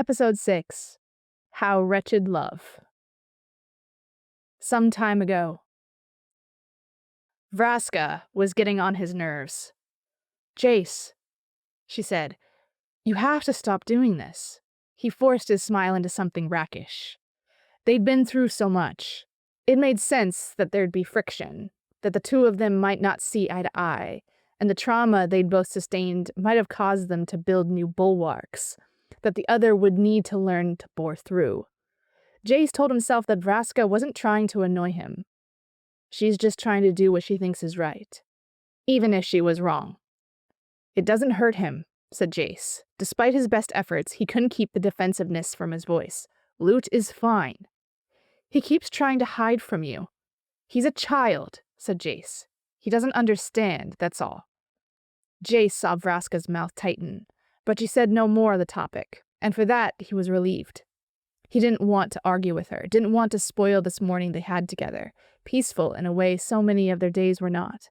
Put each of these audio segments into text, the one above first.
Episode 6. How Wretched Love. Some time ago. Vraska was getting on his nerves. "Jace," she said, "you have to stop doing this." He forced his smile into something rakish. They'd been through so much. It made sense that there'd be friction, that the two of them might not see eye to eye, and the trauma they'd both sustained might have caused them to build new bulwarks that the other would need to learn to bore through. Jace told himself that Vraska wasn't trying to annoy him. She's just trying to do what she thinks is right, even if she was wrong. "It doesn't hurt him," said Jace. Despite his best efforts, he couldn't keep the defensiveness from his voice. "Lute is fine. He keeps trying to hide from you." "He's a child," said Jace. "He doesn't understand, that's all." Jace saw Vraska's mouth tighten, but she said no more on the topic, and for that he was relieved. He didn't want to argue with her, didn't want to spoil this morning they had together, peaceful in a way so many of their days were not.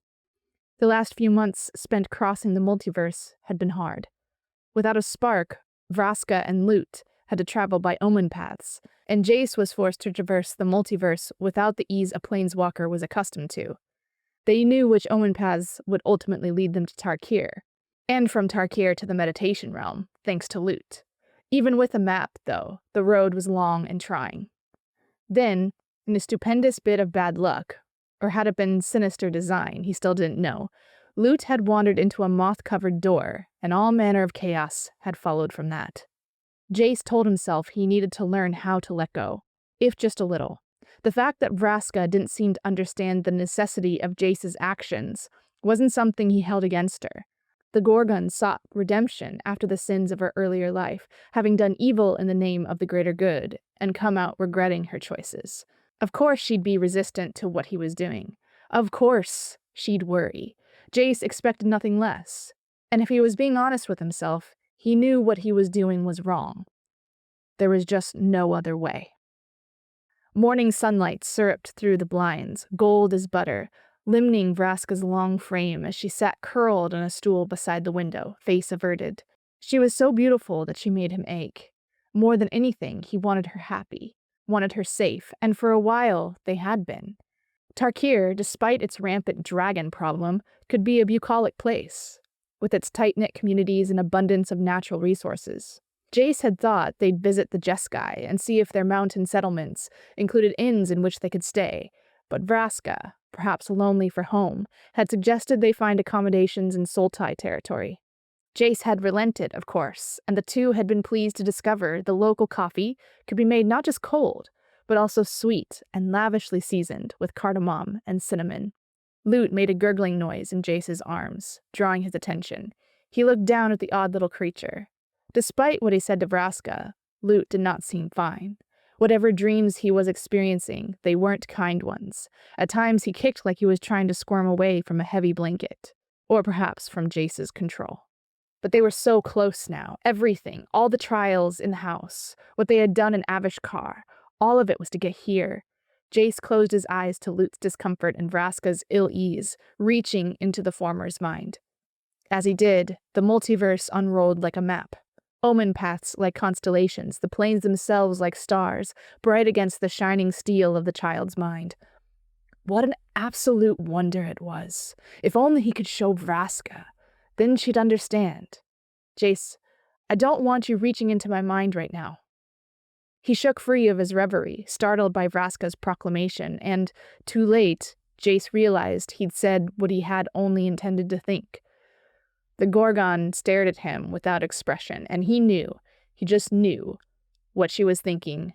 The last few months spent crossing the multiverse had been hard. Without a spark, Vraska and Lute had to travel by omen paths, and Jace was forced to traverse the multiverse without the ease a planeswalker was accustomed to. They knew which omen paths would ultimately lead them to Tarkir, and from Tarkir to the meditation realm, thanks to Lute. Even with a map, though, the road was long and trying. Then, in a stupendous bit of bad luck, or had it been sinister design, he still didn't know, Lute had wandered into a moth-covered door, and all manner of chaos had followed from that. Jace told himself he needed to learn how to let go, if just a little. The fact that Vraska didn't seem to understand the necessity of Jace's actions wasn't something he held against her. The Gorgon sought redemption after the sins of her earlier life, having done evil in the name of the greater good, and come out regretting her choices. Of course she'd be resistant to what he was doing. Of course she'd worry. Jace expected nothing less. And if he was being honest with himself, he knew what he was doing was wrong. There was just no other way. Morning sunlight syruped through the blinds, gold as butter, limning Vraska's long frame as she sat curled on a stool beside the window, face averted. She was so beautiful that she made him ache. More than anything, he wanted her happy, wanted her safe, and for a while they had been. Tarkir, despite its rampant dragon problem, could be a bucolic place, with its tight-knit communities and abundance of natural resources. Jace had thought they'd visit the Jeskai and see if their mountain settlements included inns in which they could stay, but Vraska, perhaps lonely for home, had suggested they find accommodations in Sultai territory. Jace had relented, of course, and the two had been pleased to discover the local coffee could be made not just cold, but also sweet and lavishly seasoned with cardamom and cinnamon. Lute made a gurgling noise in Jace's arms, drawing his attention. He looked down at the odd little creature. Despite what he said to Vraska, Lute did not seem fine. Whatever dreams he was experiencing, they weren't kind ones. At times he kicked like he was trying to squirm away from a heavy blanket, or perhaps from Jace's control. But they were so close now. Everything, all the trials in the house, what they had done in Avishkar, all of it was to get here. Jace closed his eyes to Lute's discomfort and Vraska's ill-ease, reaching into the former's mind. As he did, the multiverse unrolled like a map. Omen paths like constellations, the planes themselves like stars, bright against the shining steel of the child's mind. What an absolute wonder it was. If only he could show Vraska. Then she'd understand. "Jace, I don't want you reaching into my mind right now." He shook free of his reverie, startled by Vraska's proclamation, and, too late, Jace realized he'd said what he had only intended to think. The Gorgon stared at him without expression, and he just knew, what she was thinking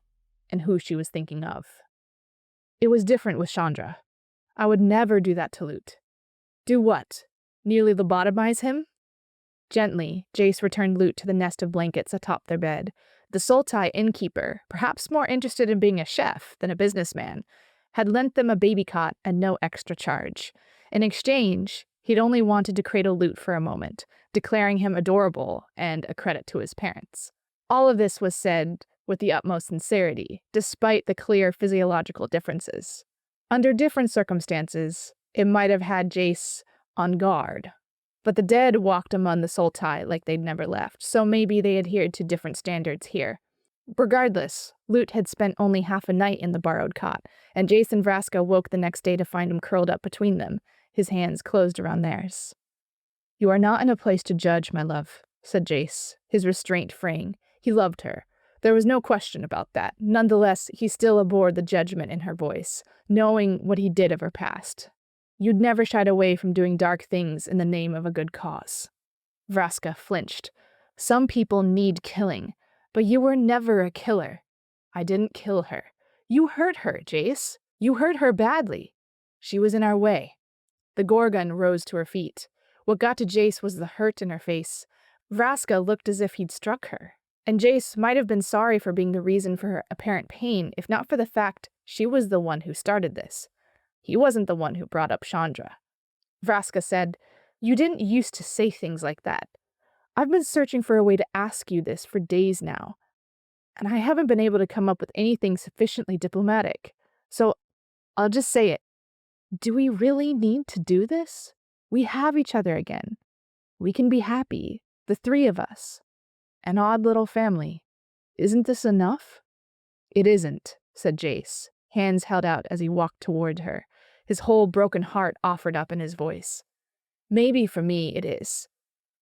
and who she was thinking of. It was different with Chandra. I would never do that to Lute. Do what? Nearly lobotomize him? Gently, Jace returned Lute to the nest of blankets atop their bed. The Sultai innkeeper, perhaps more interested in being a chef than a businessman, had lent them a baby cot at no extra charge. In exchange, he'd only wanted to cradle Lute for a moment, declaring him adorable and a credit to his parents. All of this was said with the utmost sincerity, despite the clear physiological differences. Under different circumstances, it might have had Jace on guard. But the dead walked among the Sultai like they'd never left, so maybe they adhered to different standards here. Regardless, Lute had spent only half a night in the borrowed cot, and Jace and Vraska woke the next day to find him curled up between them, his hands closed around theirs. "You are not in a place to judge, my love," said Jace, his restraint fraying. He loved her. There was no question about that. Nonetheless, he still abhorred the judgment in her voice, knowing what he did of her past. "You'd never shied away from doing dark things in the name of a good cause." Vraska flinched. "Some people need killing, but you were never a killer." "I didn't kill her. You hurt her, Jace. You hurt her badly. She was in our way." The Gorgon rose to her feet. What got to Jace was the hurt in her face. Vraska looked as if he'd struck her, and Jace might have been sorry for being the reason for her apparent pain, if not for the fact she was the one who started this. He wasn't the one who brought up Chandra. Vraska said, "You didn't used to say things like that. I've been searching for a way to ask you this for days now, and I haven't been able to come up with anything sufficiently diplomatic. So I'll just say it. Do we really need to do this? We have each other again. We can be happy, the three of us. An odd little family. Isn't this enough?" "It isn't," said Jace, hands held out as he walked toward her, his whole broken heart offered up in his voice. "Maybe for me it is.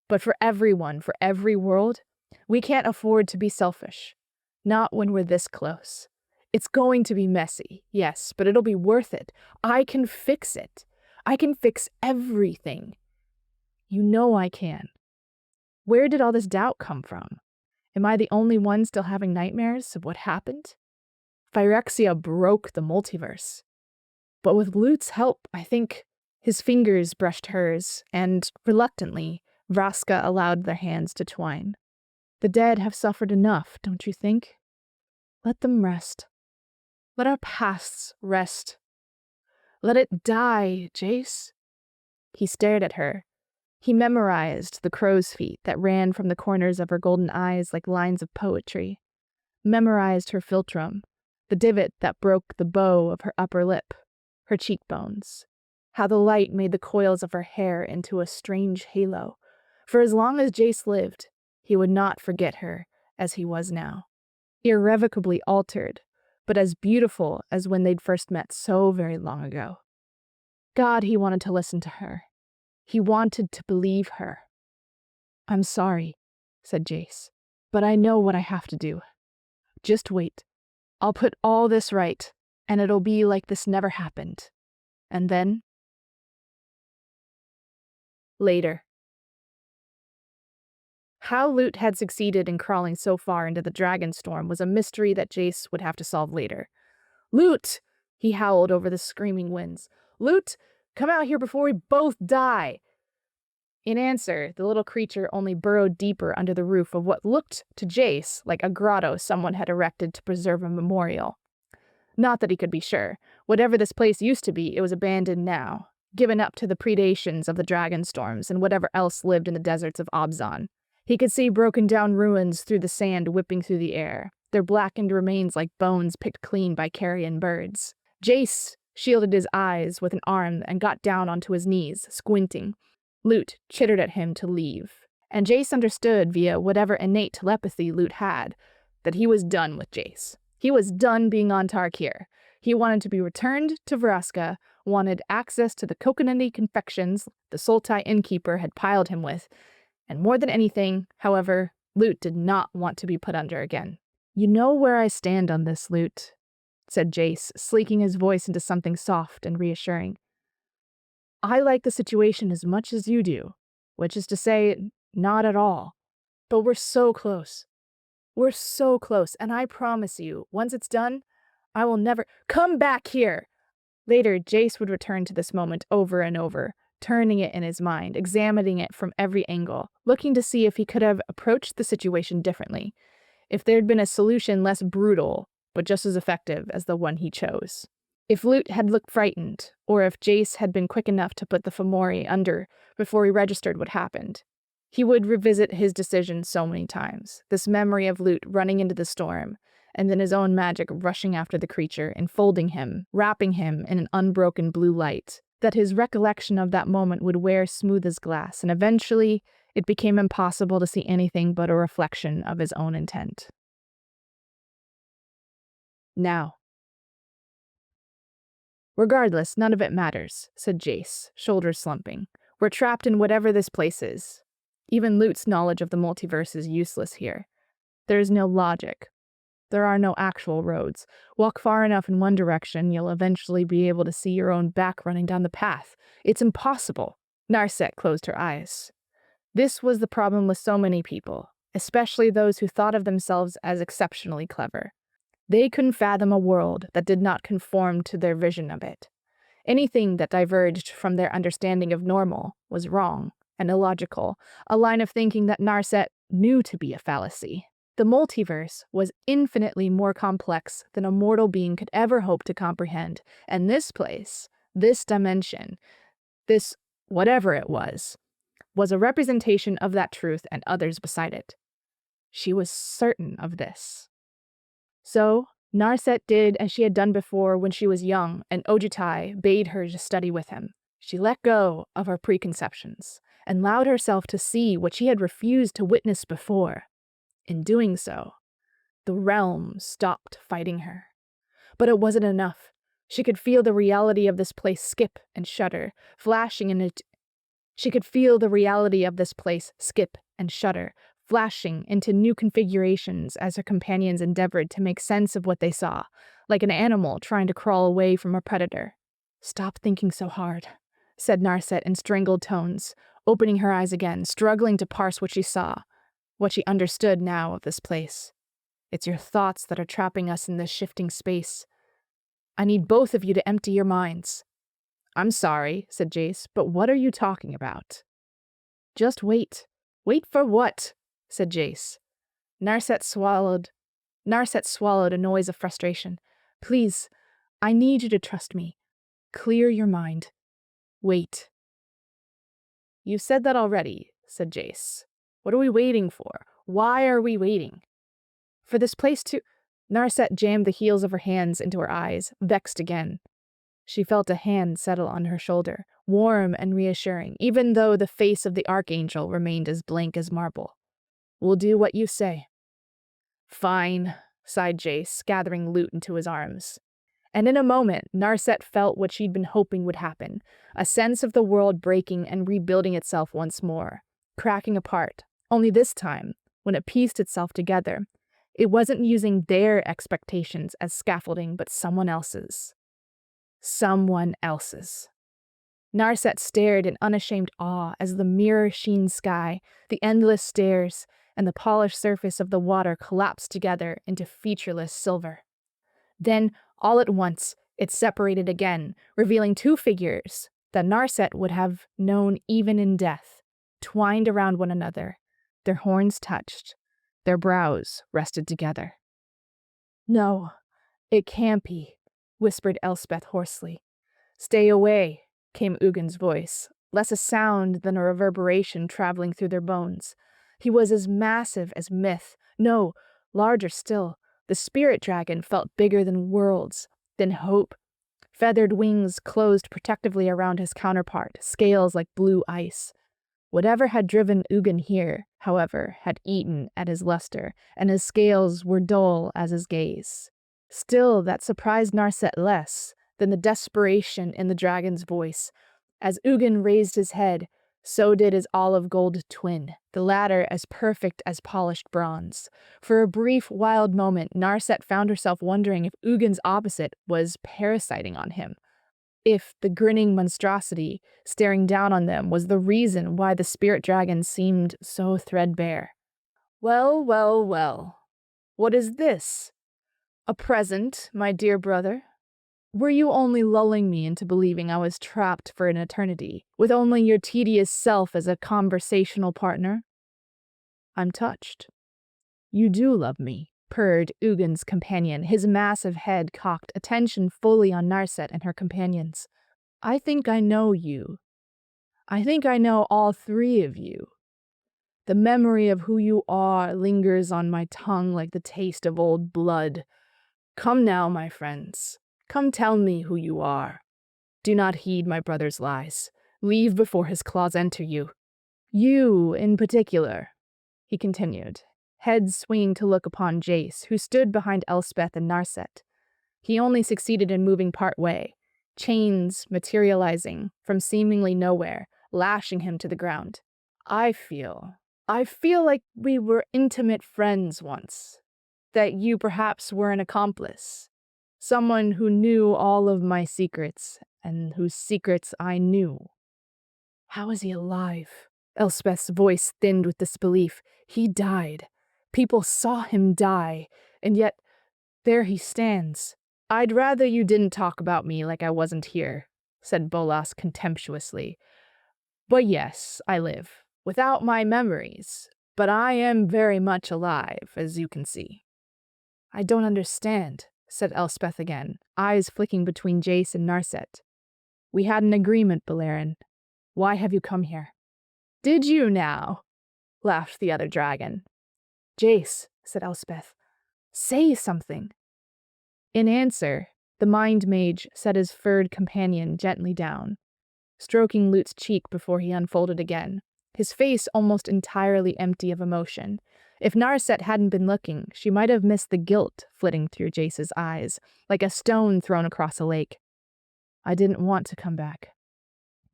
But for everyone, for every world, we can't afford to be selfish. Not when we're this close. It's going to be messy, yes, but it'll be worth it. I can fix it. I can fix everything. You know I can. Where did all this doubt come from? Am I the only one still having nightmares of what happened? Phyrexia broke the multiverse. But with Lute's help, I think." His fingers brushed hers, and, reluctantly, Vraska allowed their hands to twine. "The dead have suffered enough, don't you think? Let them rest. Let our pasts rest. Let it die, Jace." He stared at her. He memorized the crow's feet that ran from the corners of her golden eyes like lines of poetry. Memorized her philtrum, the divot that broke the bow of her upper lip, her cheekbones. How the light made the coils of her hair into a strange halo. For as long as Jace lived, he would not forget her as he was now. Irrevocably altered, but as beautiful as when they'd first met so very long ago. God, he wanted to listen to her. He wanted to believe her. "I'm sorry," said Jace, "but I know what I have to do. Just wait. I'll put all this right, and it'll be like this never happened. And then..." Later. How Lute had succeeded in crawling so far into the Dragonstorm was a mystery that Jace would have to solve later. "Lute!" he howled over the screaming winds. "Lute, come out here before we both die!" In answer, the little creature only burrowed deeper under the roof of what looked to Jace like a grotto someone had erected to preserve a memorial. Not that he could be sure. Whatever this place used to be, it was abandoned now, given up to the predations of the Dragonstorms and whatever else lived in the deserts of Abzan. He could see broken-down ruins through the sand whipping through the air, their blackened remains like bones picked clean by carrion birds. Jace shielded his eyes with an arm and got down onto his knees, squinting. Lute chittered at him to leave, and Jace understood via whatever innate telepathy Lute had that he was done with Jace. He was done being on Tarkir. He wanted to be returned to Vraska, wanted access to the coconutty confections the Sultai innkeeper had piled him with, and more than anything, however, Lute did not want to be put under again. "You know where I stand on this, Lute," said Jace, sleeking his voice into something soft and reassuring. "I like the situation as much as you do, which is to say, not at all. But we're so close. We're so close, and I promise you, once it's done, I will never— Come back here!" Later, Jace would return to this moment over and over, turning it in his mind, examining it from every angle, looking to see if he could have approached the situation differently, if there'd been a solution less brutal, but just as effective as the one he chose. If Lute had looked frightened, or if Jace had been quick enough to put the Fomori under before he registered what happened. He would revisit his decision so many times, this memory of Lute running into the storm, and then his own magic rushing after the creature, enfolding him, wrapping him in an unbroken blue light, that his recollection of that moment would wear smooth as glass, and eventually it became impossible to see anything but a reflection of his own intent. Now. Regardless, none of it matters, said Jace, shoulders slumping. We're trapped in whatever this place is. Even Lute's knowledge of the multiverse is useless here. There is no logic. There are no actual roads. Walk far enough in one direction, you'll eventually be able to see your own back running down the path. It's impossible. Narset closed her eyes. This was the problem with so many people, especially those who thought of themselves as exceptionally clever. They couldn't fathom a world that did not conform to their vision of it. Anything that diverged from their understanding of normal was wrong and illogical, a line of thinking that Narset knew to be a fallacy. The multiverse was infinitely more complex than a mortal being could ever hope to comprehend, and this place, this dimension, this whatever it was a representation of that truth and others beside it. She was certain of this. So, Narset did as she had done before when she was young and Ojutai bade her to study with him. She let go of her preconceptions and allowed herself to see what she had refused to witness before. In doing so, the realm stopped fighting her. But it wasn't enough. She could feel the reality of this place skip and shudder, flashing into new configurations as her companions endeavored to make sense of what they saw, like an animal trying to crawl away from a predator. Stop thinking so hard, said Narset in strangled tones, opening her eyes again, struggling to parse what she saw, what she understood now of this place. It's your thoughts that are trapping us in this shifting space. I need both of you to empty your minds. I'm sorry, said Jace, but what are you talking about? Just wait. Wait for what? Said Jace. Narset swallowed a noise of frustration. Please, I need you to trust me. Clear your mind. Wait. You said that already, said Jace. What are we waiting for? Why are we waiting? For this place to... Narset jammed the heels of her hands into her eyes, vexed again. She felt a hand settle on her shoulder, warm and reassuring, even though the face of the Archangel remained as blank as marble. We'll do what you say. Fine, sighed Jace, gathering Lute into his arms. And in a moment, Narset felt what she'd been hoping would happen, a sense of the world breaking and rebuilding itself once more, cracking apart. Only this time, when it pieced itself together, it wasn't using their expectations as scaffolding, but someone else's. Someone else's. Narset stared in unashamed awe as the mirror-sheen sky, the endless stairs, and the polished surface of the water collapsed together into featureless silver. Then, all at once, it separated again, revealing two figures that Narset would have known even in death, twined around one another. Their horns touched. Their brows rested together. No, it can't be, whispered Elspeth hoarsely. Stay away, came Ugin's voice, less a sound than a reverberation traveling through their bones. He was as massive as myth, no, larger still. The spirit dragon felt bigger than worlds, than hope. Feathered wings closed protectively around his counterpart, scales like blue ice. Whatever had driven Ugin here, however, had eaten at his luster, and his scales were dull as his gaze. Still, that surprised Narset less than the desperation in the dragon's voice. As Ugin raised his head, so did his olive gold twin, the latter as perfect as polished bronze. For a brief, wild moment, Narset found herself wondering if Ugin's opposite was parasiting on him. If the grinning monstrosity staring down on them was the reason why the spirit dragon seemed so threadbare. Well, well, well. What is this? A present, my dear brother? Were you only lulling me into believing I was trapped for an eternity, with only your tedious self as a conversational partner? I'm touched. You do love me, purred Ugin's companion, his massive head cocked, attention fully on Narset and her companions. I think I know you. I think I know all three of you. The memory of who you are lingers on my tongue like the taste of old blood. Come now, my friends. Come tell me who you are. Do not heed my brother's lies. Leave before his claws enter you. You, in particular, he continued, head swinging to look upon Jace, who stood behind Elspeth and Narset. He only succeeded in moving part way, chains materializing from seemingly nowhere, lashing him to the ground. I feel like we were intimate friends once, that you perhaps were an accomplice, someone who knew all of my secrets and whose secrets I knew. How is he alive? Elspeth's voice thinned with disbelief. He died. People saw him die, and yet there he stands. I'd rather you didn't talk about me like I wasn't here, said Bolas contemptuously. But yes, I live, without my memories, but I am very much alive, as you can see. I don't understand, said Elspeth again, eyes flicking between Jace and Narset. We had an agreement, Balerion. Why have you come here? Did you now? Laughed the other dragon. Jace, said Elspeth, say something. In answer, the mind mage set his furred companion gently down, stroking Lute's cheek before he unfolded again, his face almost entirely empty of emotion. If Narset hadn't been looking, she might have missed the guilt flitting through Jace's eyes, like a stone thrown across a lake. I didn't want to come back.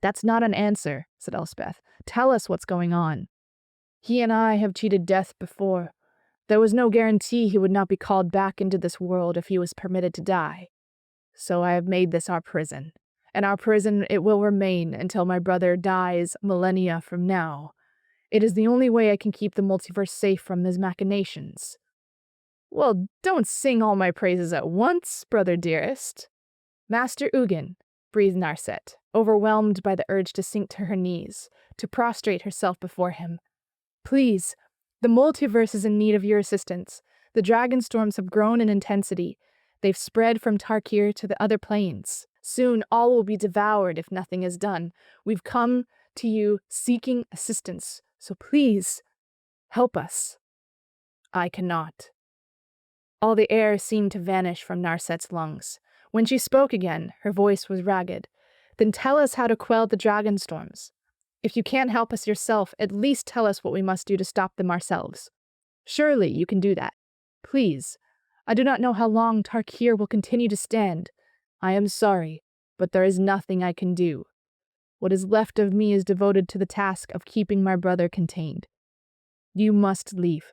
That's not an answer, said Elspeth. Tell us what's going on. He and I have cheated death before. There was no guarantee he would not be called back into this world if he was permitted to die. So I have made this our prison. And our prison it will remain until my brother dies millennia from now. It is the only way I can keep the multiverse safe from his machinations. Well, don't sing all my praises at once, brother dearest. Master Ugin, breathed Narset, overwhelmed by the urge to sink to her knees, to prostrate herself before him. Please, the multiverse is in need of your assistance. The Dragonstorms have grown in intensity. They've spread from Tarkir to the other planes. Soon all will be devoured if nothing is done. We've come to you seeking assistance, so please, help us. I cannot. All the air seemed to vanish from Narset's lungs. When she spoke again, her voice was ragged. Then tell us how to quell the Dragonstorms. If you can't help us yourself, at least tell us what we must do to stop them ourselves. Surely you can do that. Please. I do not know how long Tarkir will continue to stand. I am sorry, but there is nothing I can do. What is left of me is devoted to the task of keeping my brother contained. You must leave.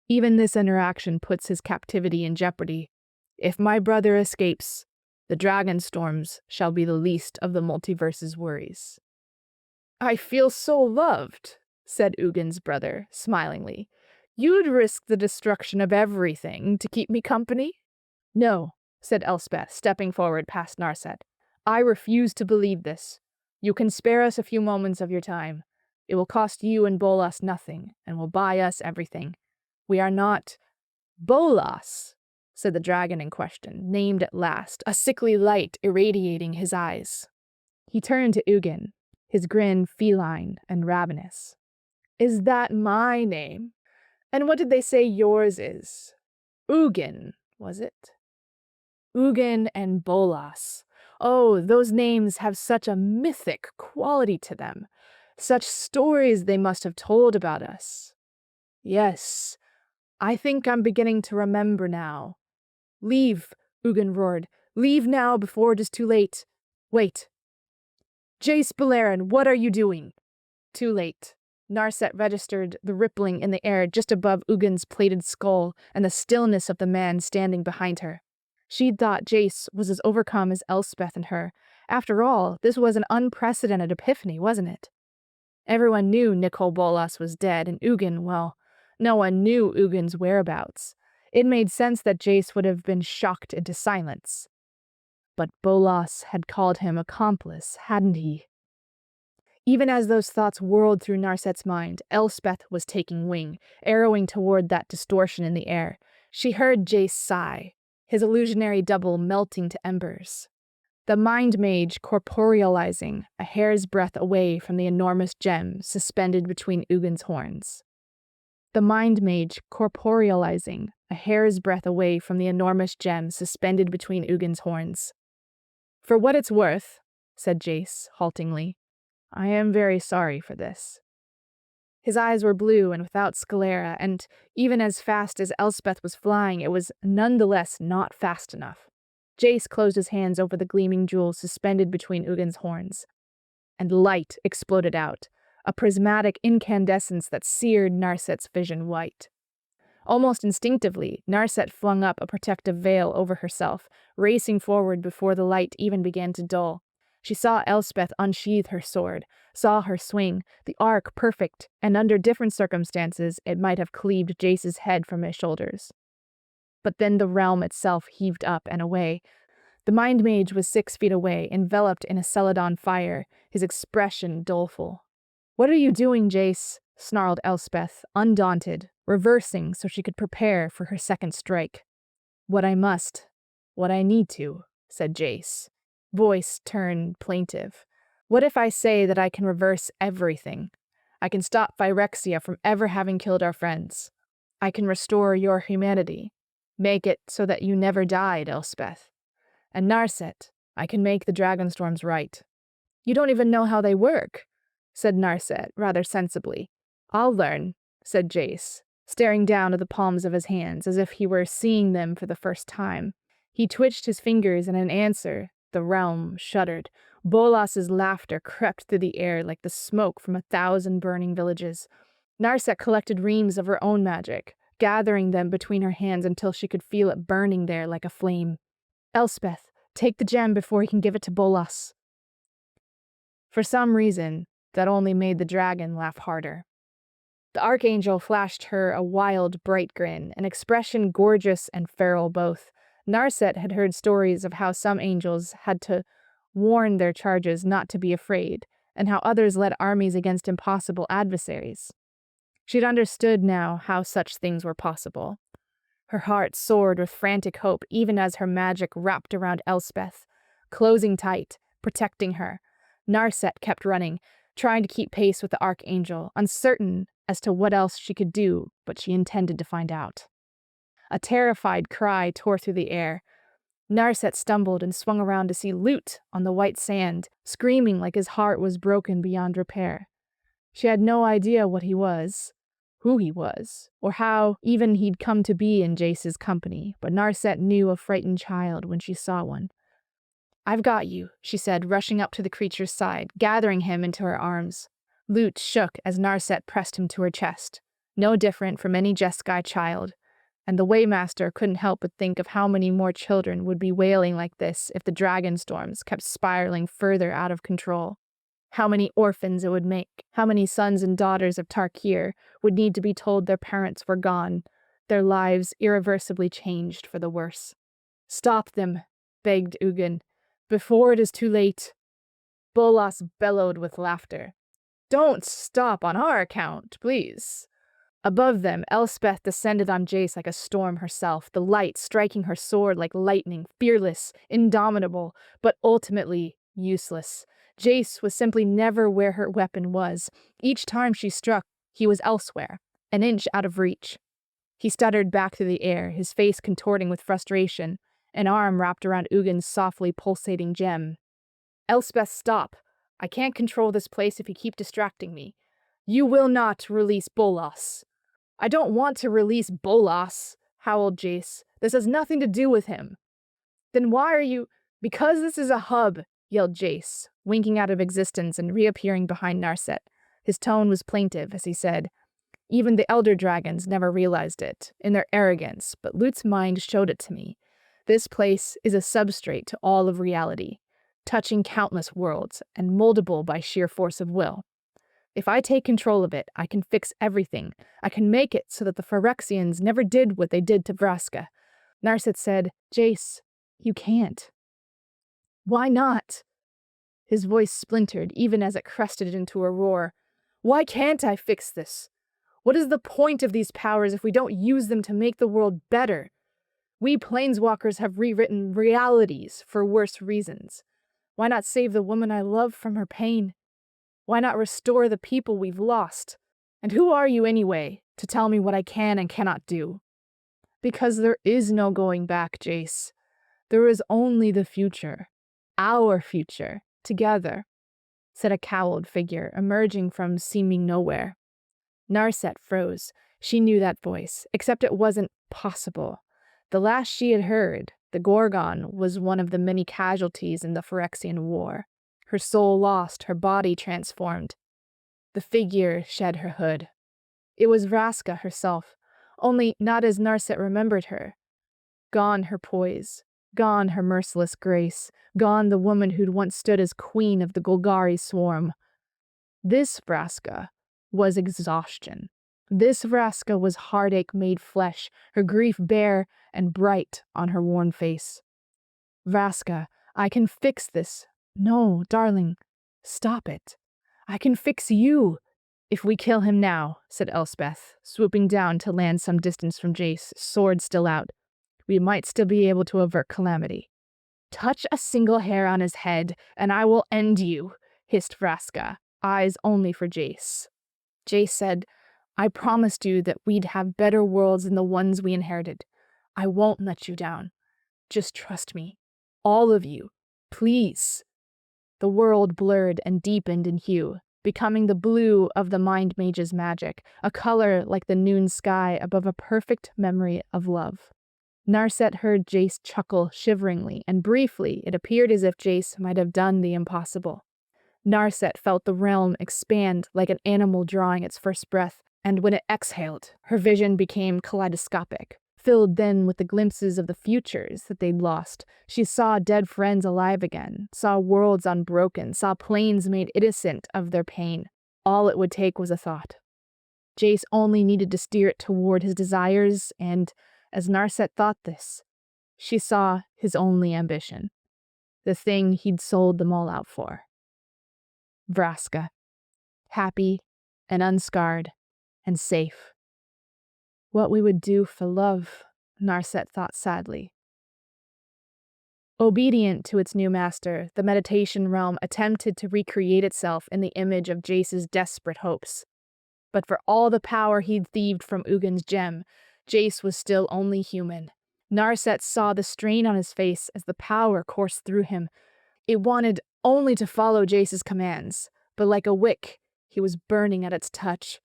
Even this interaction puts his captivity in jeopardy. If my brother escapes, the Dragonstorms shall be the least of the multiverse's worries. I feel so loved, said Ugin's brother, smilingly. You'd risk the destruction of everything to keep me company? No, said Elspeth, stepping forward past Narset. I refuse to believe this. You can spare us a few moments of your time. It will cost you and Bolas nothing, and will buy us everything. We are not... Bolas, said the dragon in question, named at last, a sickly light irradiating his eyes. He turned to Ugin, his grin feline and ravenous. Is that my name? And what did they say yours is? Ugin, was it? Ugin and Bolas. Oh, those names have such a mythic quality to them. Such stories they must have told about us. Yes, I think I'm beginning to remember now. Leave, Ugin roared. Leave now before it is too late. Wait. Jace Balerion, what are you doing? Too late. Narset registered the rippling in the air just above Ugin's plated skull and the stillness of the man standing behind her. She'd thought Jace was as overcome as Elspeth and her. After all, this was an unprecedented epiphany, wasn't it? Everyone knew Nicole Bolas was dead, and Ugin, well, no one knew Ugin's whereabouts. It made sense that Jace would have been shocked into silence. But Bolas had called him accomplice, hadn't he? Even as those thoughts whirled through Narset's mind, Elspeth was taking wing, arrowing toward that distortion in the air. She heard Jace sigh, his illusionary double melting to embers. The mind mage corporealizing a hair's breadth away from the enormous gem suspended between Ugin's horns. The mind mage corporealizing a hair's breadth away from the enormous gem suspended between Ugin's horns. For what it's worth, said Jace haltingly, I am very sorry for this. His eyes were blue and without sclera, and even as fast as Elspeth was flying, it was nonetheless not fast enough. Jace closed his hands over the gleaming jewels suspended between Ugin's horns, and light exploded out, a prismatic incandescence that seared Narset's vision white. Almost instinctively, Narset flung up a protective veil over herself, racing forward before the light even began to dull. She saw Elspeth unsheath her sword, saw her swing, the arc perfect, and under different circumstances it might have cleaved Jace's head from his shoulders. But then the realm itself heaved up and away. The Mind Mage was 6 feet away, enveloped in a celadon fire, his expression doleful. "What are you doing, Jace?" snarled Elspeth, undaunted, reversing so she could prepare for her second strike. "What I must, what I need to," said Jace, voice turned plaintive. "What if I say that I can reverse everything? I can stop Phyrexia from ever having killed our friends. I can restore your humanity. Make it so that you never died, Elspeth. And Narset, I can make the Dragonstorms right." "You don't even know how they work," said Narset, rather sensibly. "I'll learn," said Jace, staring down at the palms of his hands as if he were seeing them for the first time. He twitched his fingers, and in answer, the realm shuddered. Bolas's laughter crept through the air like the smoke from 1,000 burning villages. Narset collected reams of her own magic, gathering them between her hands until she could feel it burning there like a flame. "Elspeth, take the gem before he can give it to Bolas." For some reason, that only made the dragon laugh harder. The archangel flashed her a wild, bright grin, an expression gorgeous and feral both. Narset had heard stories of how some angels had to warn their charges not to be afraid, and how others led armies against impossible adversaries. She'd understood now how such things were possible. Her heart soared with frantic hope even as her magic wrapped around Elspeth, closing tight, protecting her. Narset kept running, trying to keep pace with the archangel, uncertain as to what else she could do, but she intended to find out. A terrified cry tore through the air. Narset stumbled and swung around to see Lute on the white sand, screaming like his heart was broken beyond repair. She had no idea what he was, who he was, or how even he'd come to be in Jace's company, but Narset knew a frightened child when she saw one. "I've got you," she said, rushing up to the creature's side, gathering him into her arms. Lute shook as Narset pressed him to her chest, no different from any Jeskai child, and the Waymaster couldn't help but think of how many more children would be wailing like this if the Dragonstorms kept spiraling further out of control. How many orphans it would make, how many sons and daughters of Tarkir would need to be told their parents were gone, their lives irreversibly changed for the worse. "Stop them," begged Ugin, "before it is too late." Bolas bellowed with laughter. "Don't stop on our account, please." Above them, Elspeth descended on Jace like a storm herself, the light striking her sword like lightning, fearless, indomitable, but ultimately useless. Jace was simply never where her weapon was. Each time she struck, he was elsewhere, an inch out of reach. He stuttered back through the air, his face contorting with frustration, an arm wrapped around Ugin's softly pulsating gem. "Elspeth, stop. I can't control this place if you keep distracting me. You will not release Bolas." "I don't want to release Bolas," howled Jace. "This has nothing to do with him." "Then why are you—" "Because this is a hub," yelled Jace, winking out of existence and reappearing behind Narset. His tone was plaintive as he said, "Even the elder dragons never realized it, in their arrogance, but Lute's mind showed it to me. This place is a substrate to all of reality, touching countless worlds, and moldable by sheer force of will. If I take control of it, I can fix everything. I can make it so that the Phyrexians never did what they did to Vraska." Narset said, "Jace, you can't." "Why not?" His voice splintered even as it crested into a roar. "Why can't I fix this? What is the point of these powers if we don't use them to make the world better? We planeswalkers have rewritten realities for worse reasons. Why not save the woman I love from her pain? Why not restore the people we've lost? And who are you anyway, to tell me what I can and cannot do?" "Because there is no going back, Jace. There is only the future. Our future, together," said a cowled figure emerging from seeming nowhere. Narset froze. She knew that voice, except it wasn't possible. The last she had heard, The Gorgon was one of the many casualties in the Phyrexian war. Her soul lost, her body transformed. The figure shed her hood. It was Vraska herself, only not as Narset remembered her. Gone her poise, gone her merciless grace, gone the woman who'd once stood as queen of the Golgari swarm. This Vraska was exhaustion. This Vraska was heartache made flesh, her grief bare and bright on her worn face. Vraska, I can fix this. No, darling, stop it. I can fix you. If we kill him now, said Elspeth, swooping down to land some distance from Jace, sword still out, we might still be able to avert calamity. Touch a single hair on his head, and I will end you, hissed Vraska, eyes only for Jace. Jace said, I promised you that we'd have better worlds than the ones we inherited. I won't let you down. Just trust me. All of you. Please. The world blurred and deepened in hue, becoming the blue of the Mind Mage's magic, a color like the noon sky above a perfect memory of love. Narset heard Jace chuckle shiveringly, and briefly it appeared as if Jace might have done the impossible. Narset felt the realm expand like an animal drawing its first breath, and when it exhaled, her vision became kaleidoscopic, filled then with the glimpses of the futures that they'd lost. She saw dead friends alive again, saw worlds unbroken, saw planes made innocent of their pain. All it would take was a thought. Jace only needed to steer it toward his desires, and, as Narset thought this, she saw his only ambition, the thing he'd sold them all out for. Vraska, happy and unscarred and safe. What we would do for love, Narset thought sadly. Obedient to its new master, the meditation realm attempted to recreate itself in the image of Jace's desperate hopes. But for all the power he'd thieved from Ugin's gem, Jace was still only human. Narset saw the strain on his face as the power coursed through him. It wanted only to follow Jace's commands, but like a wick, he was burning at its touch.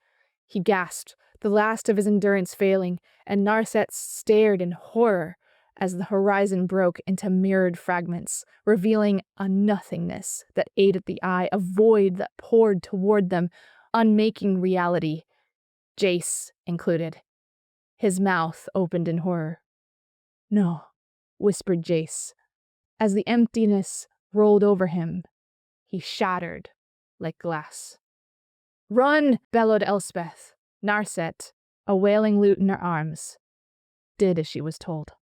He gasped, the last of his endurance failing, and Narset stared in horror as the horizon broke into mirrored fragments, revealing a nothingness that ate at the eye, a void that poured toward them, unmaking reality, Jace included. His mouth opened in horror. No, whispered Jace. As the emptiness rolled over him, he shattered like glass. Run, bellowed Elspeth. Narset, a wailing lute in her arms, did as she was told.